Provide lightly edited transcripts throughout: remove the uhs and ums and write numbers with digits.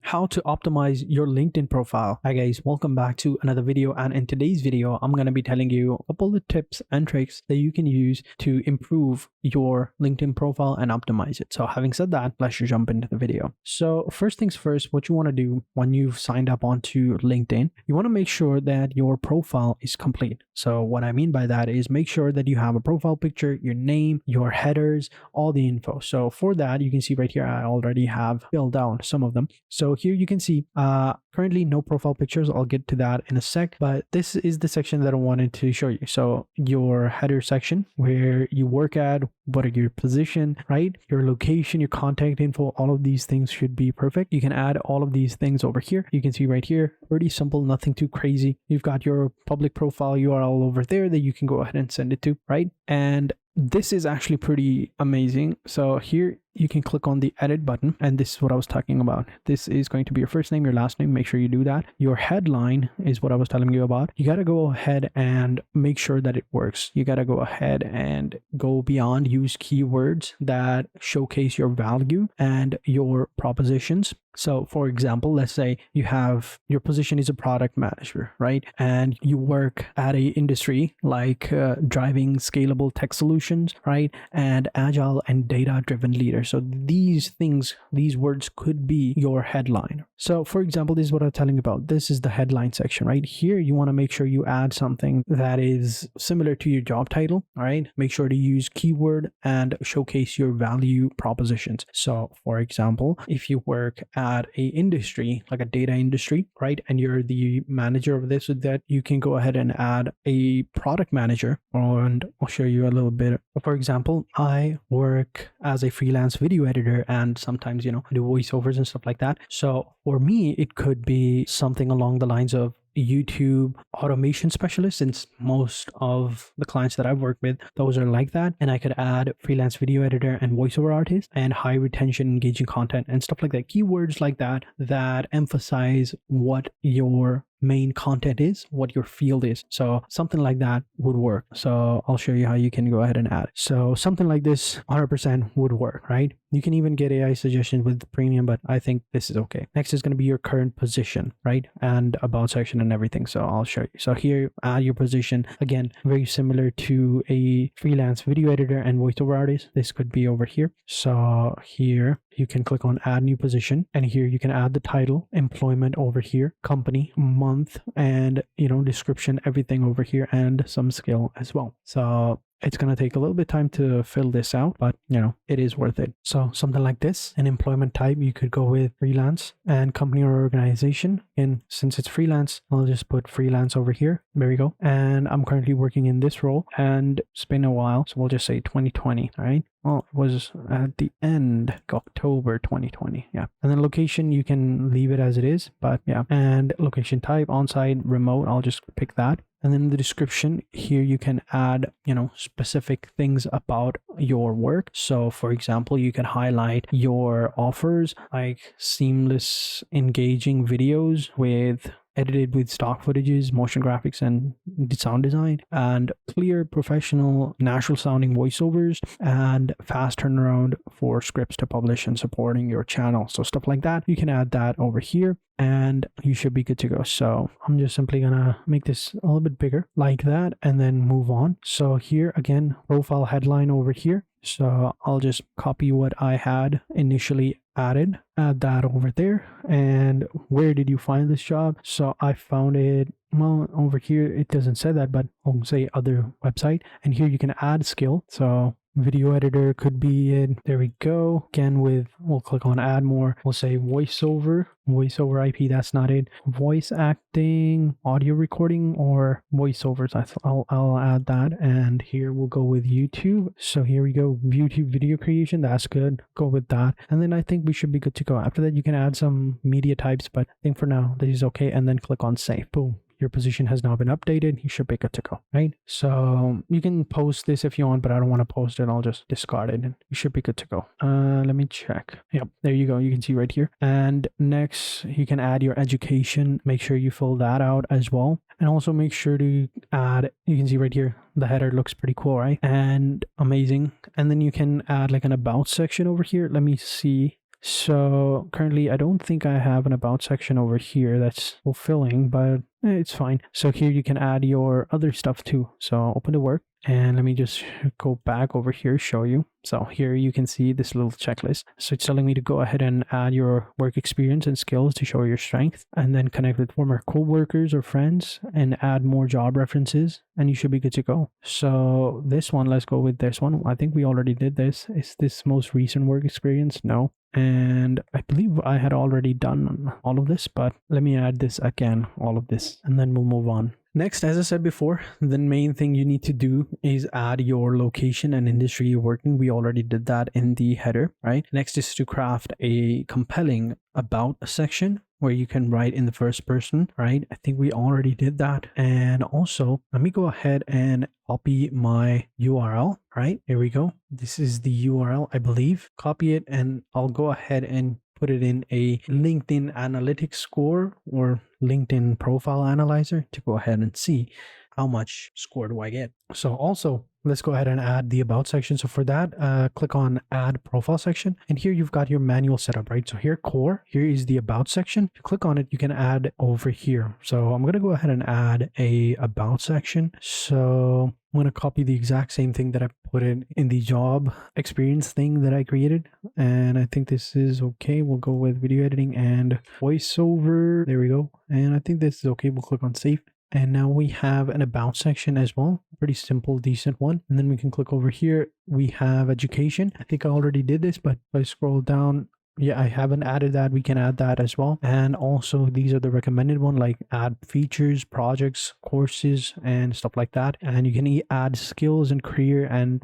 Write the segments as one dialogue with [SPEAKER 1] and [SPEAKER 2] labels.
[SPEAKER 1] how to optimize your LinkedIn profile. Hi guys, welcome back to another video, and in today's video I'm going to be telling you a couple of tips and tricks that you can use to improve your LinkedIn profile and optimize it. So having said that, let's just jump into the video. So first things first, what you want to do when you've signed up onto LinkedIn, you want to make sure that your profile is complete. So what I mean by that is make sure that you have a profile picture, your name, your headers, all the info. So for that, you can see right here I already have filled out some of them. So here you can see currently no profile pictures. I'll get to that in a sec, but this is the section that I wanted to show you. So your header section, where you work at, what are your position, right? Your location, your contact info, all of these things should be perfect. You can add all of these things over here. You can see right here, pretty simple, nothing too crazy. You've got your public profile URL over there that you can go ahead and send it to, right? And this is actually pretty amazing. So here you can click on the edit button, and this is what I was talking about. This is going to be your first name, your last name. Make sure you do that. Your headline is what I was telling you about. You got to go ahead and make sure that it works. You got to go ahead and go beyond, use keywords that showcase your value and your propositions. So for example, let's say you have your position is a product manager, right? And you work at a industry like driving scalable tech solutions, right? And agile and data driven leader. So these things, these words could be your headline. So for example, this is what I'm telling you about. This is the headline section, right? Here, you want to make sure you add something that is similar to your job title, all right? Make sure to use keyword and showcase your value propositions. So for example, if you work at a industry like a data industry, right, and you're the manager of this, that you can go ahead and add a product manager. And I'll show you a little bit. For example, I work as a freelance video editor and sometimes, do voiceovers and stuff like that. So for me, it could be something along the lines of YouTube automation specialist, since most of the clients that I've worked with, those are like that. And I could add freelance video editor and voiceover artist and high retention engaging content and stuff like that. Keywords like that that emphasize what your main content is, what your field is. So something like that would work. So I'll show you how you can go ahead and add. So something like this 100% would work, right? You can even get AI suggestions with the premium, but I think this is okay. Next is going to be your current position, right? And about section and everything. So I'll show you. So here, add your position. Again, very similar to a freelance video editor and voiceover artist. This could be over here. So here you can click on add new position, and here you can add the title, employment over here, company, month, and description, everything over here, and some skill as well. So it's going to take a little bit of time to fill this out, but it is worth it. So something like this, an employment type, you could go with freelance, and company or organization. And since it's freelance, I'll just put freelance over here. There we go. And I'm currently working in this role, and it's been a while. So we'll just say 2020. All right. Well, it was at the end of October 2020. Yeah. And then location, you can leave it as it is, but yeah. And location type, on-site, remote, I'll just pick that. And then in the description here, you can add, specific things about your work. So for example, you can highlight your offers, like seamless, engaging videos edited with stock footages, motion graphics, and sound design, and clear, professional, natural sounding voiceovers, and fast turnaround for scripts to publish and supporting your channel. So stuff like that, you can add that over here, and you should be good to go. So I'm just simply gonna make this a little bit bigger like that, and then move on. So here again, profile headline over here. So I'll just copy what I had initially add that over there. And where did you find this job? So I found it, well, over here it doesn't say that, but I'll say other website, and here you can add skill. So video editor could be it. There we go. Again, we'll click on add more. We'll say voiceover IP. That's not it. Voice acting, audio recording, or voiceovers. I'll add that. And here we'll go with YouTube. So here we go. YouTube video creation. That's good. Go with that. And then I think we should be good to go. After that, you can add some media types, but I think for now this is okay. And then click on save. Boom. Your position has now been updated. You should be good to go, right? So you can post this if you want, but I don't want to post it. I'll just discard it and you should be good to go. Let me check. Yep, there you go. You can see right here. And next, you can add your education. Make sure you fill that out as well. And also make sure to add, you can see right here, the header looks pretty cool, right? And amazing. And then you can add like an about section over here. Let me see. So currently I don't think I have an about section over here that's fulfilling, but it's fine. So here you can add your other stuff too. So open to work, and let me just go back over here, show you. So here you can see this little checklist. So it's telling me to go ahead and add your work experience and skills to show your strength, and then connect with former co-workers or friends and add more job references, and you should be good to go. So this one, let's go with this one. I think we already did this. Is this most recent work experience? No. And I believe I had already done all of this, but let me add this again, all of this, and then we'll move on. Next, as I said before, the main thing you need to do is add your location and industry you're working. We already did that in the header, right? Next is to craft a compelling about section where you can write in the first person, right? I think we already did that. And also, let me go ahead and copy my URL, right? Here we go. This is the URL, I believe. Copy it, and I'll go ahead and put it in a LinkedIn analytics score or LinkedIn profile analyzer to go ahead and see how much score do I get. So also, let's go ahead and add the about section. So for that, click on add profile section, and here you've got your manual setup, right? So here core, here is the about section. If you click on it, you can add over here. So I'm going to go ahead and add a about section. So I'm going to copy the exact same thing that I put in the job experience thing that I created. And I think this is okay. We'll go with video editing and voiceover. There we go. And I think this is okay. We'll click on save. And now we have an about section as well. Pretty simple, decent one. And then we can click over here. We have education. I think I already did this, but if I scroll down, yeah, I haven't added that. We can add that as well. And also these are the recommended one, like add features, projects, courses, and stuff like that. And you can add skills and career, and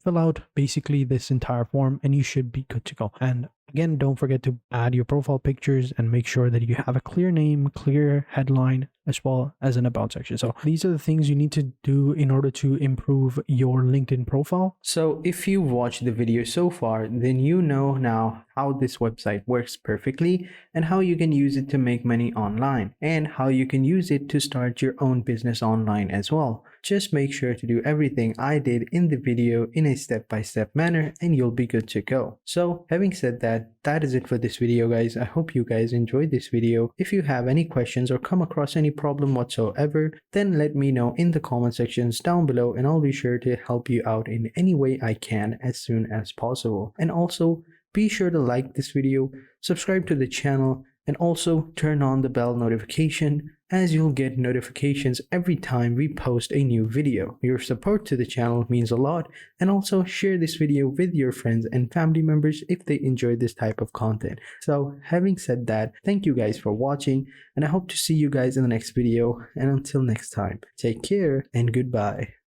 [SPEAKER 1] fill out basically this entire form, and you should be good to go. And again, don't forget to add your profile pictures and make sure that you have a clear name, clear headline, as well as an about section. So these are the things you need to do in order to improve your LinkedIn profile. So if you've watched the video so far, then you know now how this website works perfectly and how you can use it to make money online and how you can use it to start your own business online as well. Just make sure to do everything I did in the video in a step-by-step manner, and you'll be good to go. So having said that, that is it for this video, guys. I hope you guys enjoyed this video. If you have any questions or come across any problem whatsoever, then let me know in the comment sections down below, and I'll be sure to help you out in any way I can as soon as possible. And also, be sure to like this video, subscribe to the channel, and also turn on the bell notification, as you'll get notifications every time we post a new video. Your support to the channel means a lot, and also share this video with your friends and family members if they enjoy this type of content. So having said that, thank you guys for watching, and I hope to see you guys in the next video, and until next time, take care and goodbye.